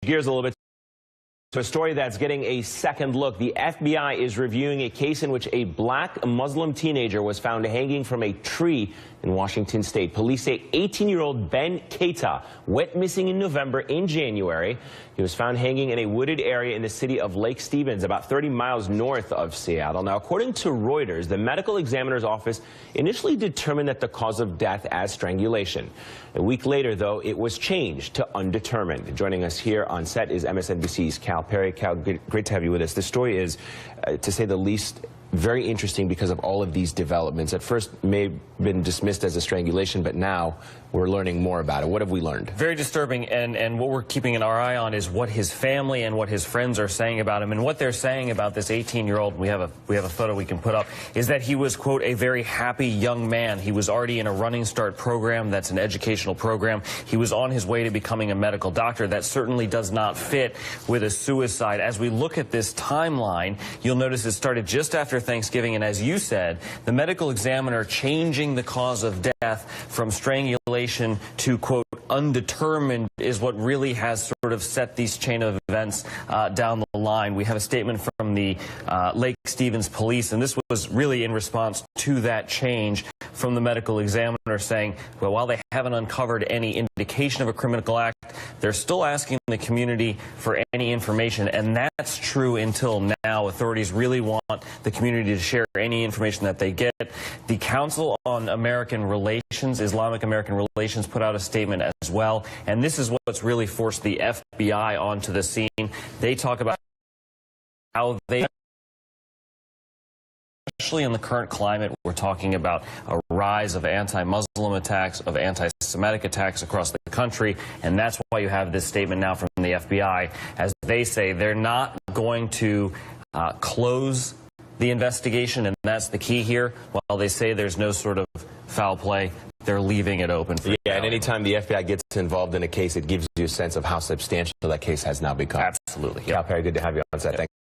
gears a little bit to a story that's getting a second look. The FBI is reviewing a case in which a black Muslim teenager was found hanging from a tree in Washington state. Police say 18-year-old Ben Keita went missing in November. In January, he was found hanging in a wooded area in the city of Lake Stevens, about 30 miles north of Seattle. Now, according to Reuters, the medical examiner's office initially determined that the cause of death as strangulation. A week later, though, it was changed to undetermined. Joining us here on set is MSNBC's Cal Perry. Cal, great to have you with us. The story is, to say the least, very interesting because of all of these developments. At first, may have been dismissed as a strangulation, but now we're learning more about it. What have we learned? Very disturbing, and what we're keeping an eye on is what his family and what his friends are saying about him. And what they're saying about this 18-year-old, we have a photo we can put up, is that he was, quote, a very happy young man. He was already in a Running Start program. That's an educational program. He was on his way to becoming a medical doctor. That certainly does not fit with a suicide. As we look at this timeline, you'll notice it started just after Thanksgiving, and as you said, the medical examiner changing the cause of death from strangulation to, quote, undetermined is what really has sort of set these chain of events down the line. We have a statement from the Lake Stevens police, and this was really in response to that change from the medical examiner, saying, well, while they haven't uncovered any indication of a criminal act, they're still asking the community for any information, and that's true until now. Authorities really want the community to share any information that they get. The Council on American Relations, Islamic American Relations, put out a statement as well, and this is what's really forced the FBI onto the scene. They talk about how they, especially in the current climate, we're talking about a rise of anti-Muslim attacks, of anti-Semitic attacks across the country, and that's why you have this statement now from the FBI, as they say they're not going to close the investigation, and that's the key here. While they say there's no sort of foul play, they're leaving it open for and anytime the FBI gets involved in a case, it gives you a sense of how substantial that case has now become. Absolutely. Cal Perry, good to have you on set. Thanks.